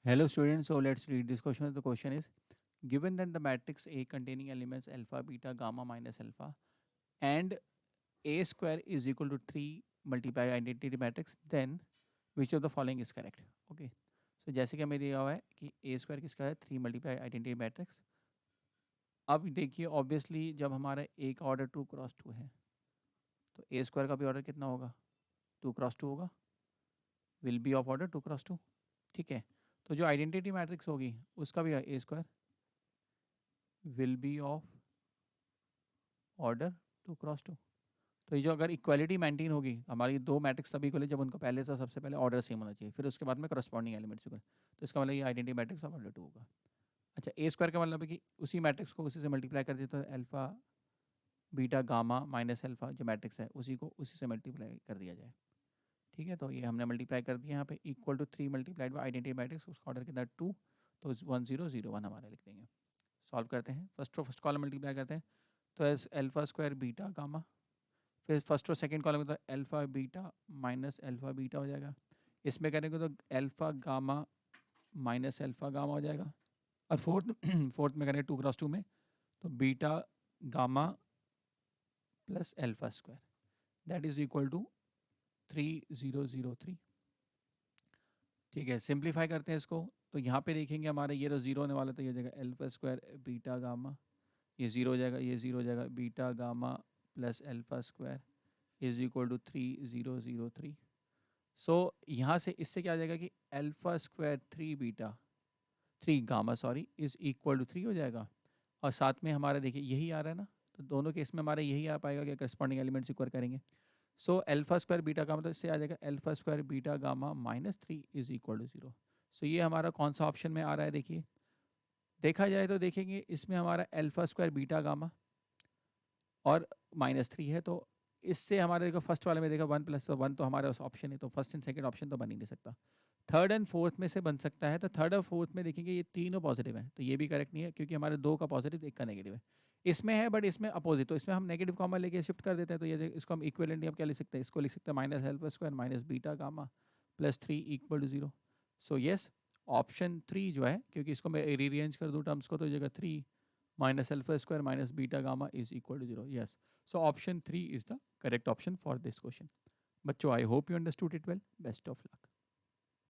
Hello students, so let's read this question. The question is given that the matrix A containing elements alpha, beta, gamma minus alpha and A square is equal to 3 multiply identity matrix, then which of the following is correct? Okay. So जैसे कि हमें दिया हुआ है कि A square किसका है 3 multiply identity matrix. अब देखिए ऑब्वियसली जब हमारा A का ऑर्डर 2x2 है तो A स्क्वायर का भी ऑर्डर कितना होगा 2x2 होगा, will be of order 2x2। ठीक है, तो जो आइडेंटिटी मैट्रिक्स होगी उसका भी A square will be of order 2x2। तो ये जो अगर इक्वालिटी मेंटेन होगी हमारी दो मैट्रिक्स सभी इक्वल है, जब उनका पहले तो सबसे पहले ऑर्डर सेम होना चाहिए, फिर उसके बाद में करस्पॉन्डिंग एलिमेंट्स इक्वल, तो इसका मतलब ये आइडेंटिटी मैट्रिक्स ऑफ ऑर्डर 2 होगा। अच्छा, ए स्क्वायर का मतलब है कि उसी मैट्रिक्स को उसी से मल्टीप्लाई कर दिया तो alpha beta gamma minus alpha जो मैट्रिक्स है उसी को उसी से मल्टीप्लाई कर दिया जाए। ठीक है, तो ये हमने मल्टीप्लाई कर दिया यहाँ पे equal to 3 multiplied by identity matrix, उसका ऑर्डर कितना 2, तो 1001 हमारा लिख देंगे। सॉल्व करते हैं, फर्स्ट कॉलम मल्टीप्लाई करते हैं तो एस अल्फा स्क्वायर बीटा गामा, फिर फर्स्ट और सेकंड कॉलम में तो alpha beta minus alpha beta हो जाएगा। इसमें करेंगे तो alpha gamma minus alpha gamma हो जाएगा, और फोर्थ में करेंगे 2x2 में तो beta gamma plus alpha square that is equal to 3003। ठीक है, सिंप्लीफाई करते हैं इसको तो यहाँ पे देखेंगे हमारे ये तो जीरो होने वाला, तो ये हो जाएगा अल्फा स्क्वायर बीटा गामा, ये जीरो हो जाएगा, ये जीरो हो जाएगा, beta gamma plus alpha square is equal to 3003। So यहाँ से इससे क्या आ जाएगा कि alpha square 3 gamma is equal to 3 हो जाएगा, और साथ में हमारा देखिए यही आ रहा है ना, तो दोनों केस में हमारा यही आ पाएगा कि करस्पॉन्डिंग एलिमेंट्स इक्वल करेंगे। So alpha square beta gamma, तो इससे आ जाएगा alpha square beta gamma -3 is equal to 0। So ये हमारा कौन सा ऑप्शन में आ रहा है, देखिए देखा जाए तो देखेंगे इसमें हमारा अल्फा स्क्वायर बीटा गामा और -3 है, तो इससे हमारे देखो फर्स्ट वाले में देखा 1 प्लस तो 1 तो हमारे उस ऑप्शन है, तो फर्स्ट एंड सेकंड ऑप्शन तो बन ही नहीं सकता। थर्ड एंड फोर्थ में से बन सकता है, तो थर्ड और फोर्थ में देखेंगे ये तीनों पॉजिटिव है, तो ये भी करेक्ट नहीं है क्योंकि हमारे दो का पॉजिटिव एक का नेगेटिव है। इसमें है बट इसमें अपोजिट, तो इसमें हम नेगेटिव कॉमन लेके शिफ्ट कर देते हैं, तो ये इसको हम इक्विवेलेंटली अब क्या लिख सकते हैं, इसको लिख सकते हैं minus alpha square minus beta gamma plus 3 equal to 0। So yes, option 3 जो है, क्योंकि इसको मैं रीअरेंज कर दूँ टर्म्स को तो जगह 3 minus alpha square minus beta gamma is equal to 0. Yes. So option 3 is the correct option for this question. Bachcho, I hope you understood it well. Best of luck.